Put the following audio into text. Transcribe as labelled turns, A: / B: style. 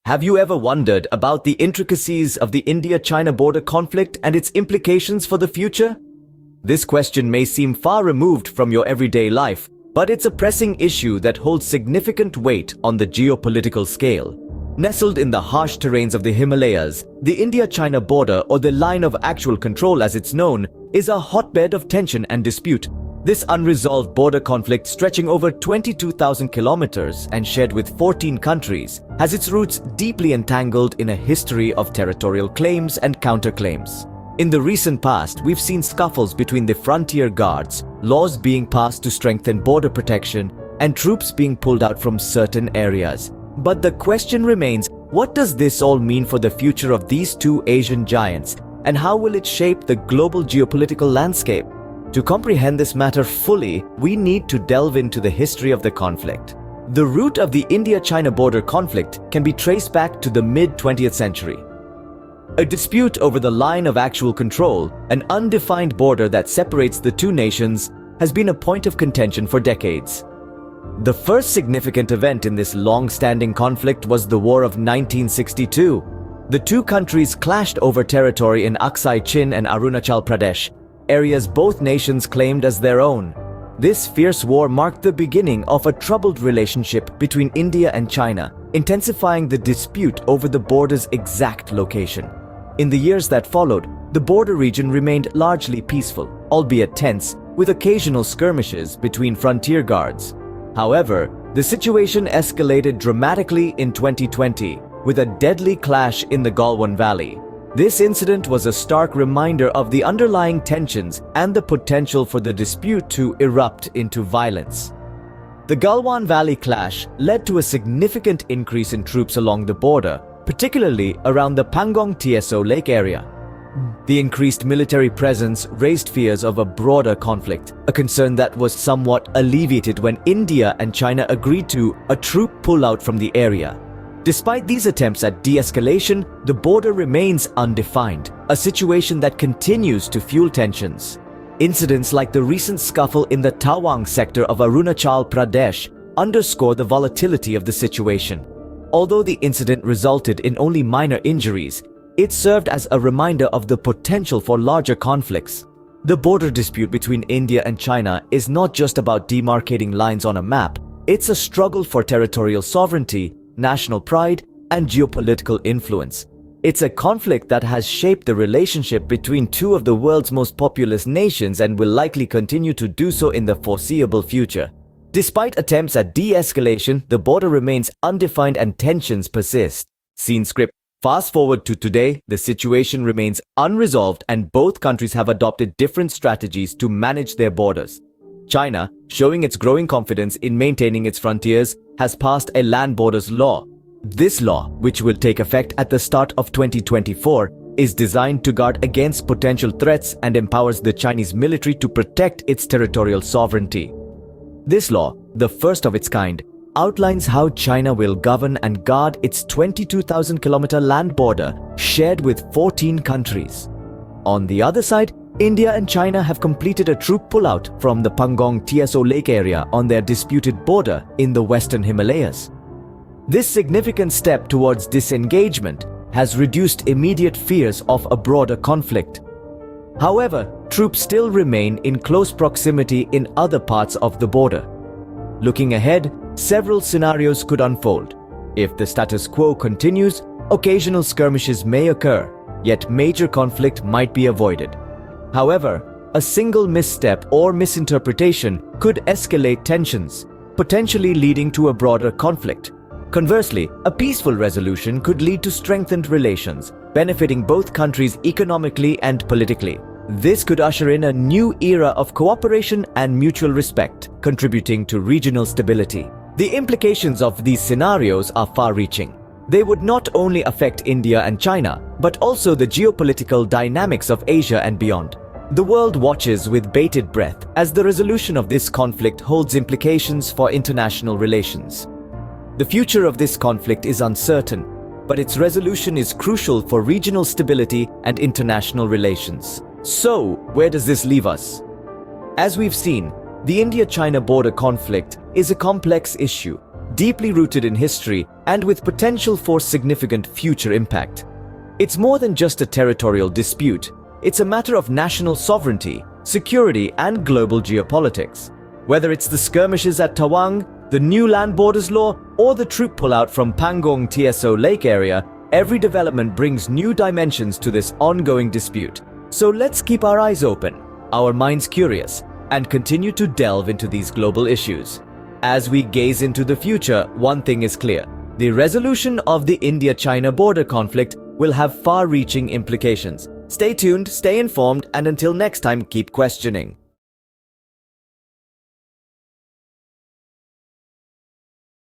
A: Have you ever wondered about the intricacies of the India-China border conflict and its implications for the future? This question may seem far removed from your everyday life, but it's a pressing issue that holds significant weight on the geopolitical scale. Nestled in the harsh terrains of the Himalayas, the India-China border, or the line of actual control as it's known, is a hotbed of tension and dispute. This unresolved border conflict, stretching over 22,000 kilometers and shared with 14 countries, has its roots deeply entangled in a history of territorial claims and counterclaims. In the recent past, we've seen scuffles between the frontier guards, laws being passed to strengthen border protection, and troops being pulled out from certain areas. But the question remains, what does this all mean for the future of these two Asian giants, and how will it shape the global geopolitical landscape? To comprehend this matter fully, we need to delve into the history of the conflict. The root of the India-China border conflict can be traced back to the mid-20th century. A dispute over the line of actual control, an undefined border that separates the two nations, has been a point of contention for decades. The first significant event in this long-standing conflict was the War of 1962. The two countries clashed over territory in Aksai Chin and Arunachal Pradesh, areas both nations claimed as their own. This fierce war marked the beginning of a troubled relationship between India and China, intensifying the dispute over the border's exact location. In the years that followed, the border region remained largely peaceful, albeit tense, with occasional skirmishes between frontier guards. However, the situation escalated dramatically in 2020, with a deadly clash in the Galwan Valley. This incident was a stark reminder of the underlying tensions and the potential for the dispute to erupt into violence. The Galwan Valley clash led to a significant increase in troops along the border, particularly around the Pangong TSO Lake area. The increased military presence raised fears of a broader conflict, a concern that was somewhat alleviated when India and China agreed to a troop pullout from the area. Despite these attempts at de-escalation, the border remains undefined, a situation that continues to fuel tensions. Incidents like the recent scuffle in the Tawang sector of Arunachal Pradesh underscore the volatility of the situation. Although the incident resulted in only minor injuries, it served as a reminder of the potential for larger conflicts. The border dispute between India and China is not just about demarcating lines on a map, it's a struggle for territorial sovereignty, national pride, and geopolitical influence. It's a conflict that has shaped the relationship between two of the world's most populous nations and will likely continue to do so in the foreseeable future. Despite attempts at de-escalation, the border remains undefined and tensions persist. Scene script. Fast forward to today, the situation remains unresolved and both countries have adopted different strategies to manage their borders. China, showing its growing confidence in maintaining its frontiers, has passed a land borders law. This law, which will take effect at the start of 2024, is designed to guard against potential threats and empowers the Chinese military to protect its territorial sovereignty. This law, the first of its kind, outlines how China will govern and guard its 22,000-kilometer land border shared with 14 countries. On the other side, India and China have completed a troop pullout from the Pangong TSO Lake area on their disputed border in the western Himalayas. This significant step towards disengagement has reduced immediate fears of a broader conflict. However, troops still remain in close proximity in other parts of the border. Looking ahead, several scenarios could unfold. If the status quo continues, occasional skirmishes may occur, yet major conflict might be avoided. However, a single misstep or misinterpretation could escalate tensions, potentially leading to a broader conflict. Conversely, a peaceful resolution could lead to strengthened relations, benefiting both countries economically and politically. This could usher in a new era of cooperation and mutual respect, contributing to regional stability. The implications of these scenarios are far-reaching. They would not only affect India and China, but also the geopolitical dynamics of Asia and beyond. The world watches with bated breath as the resolution of this conflict holds implications for international relations. The future of this conflict is uncertain, but its resolution is crucial for regional stability and international relations. So, where does this leave us? As we've seen, the India-China border conflict is a complex issue, deeply rooted in history, and with potential for significant future impact. It's more than just a territorial dispute. It's a matter of national sovereignty, security, and global geopolitics. Whether it's the skirmishes at Tawang, the new land borders law, or the troop pullout from Pangong TSO Lake area, every development brings new dimensions to this ongoing dispute. So let's keep our eyes open, our minds curious, and continue to delve into these global issues. As we gaze into the future, one thing is clear. The resolution of the India-China border conflict will have far-reaching implications. Stay tuned, stay informed, and until next time, keep questioning.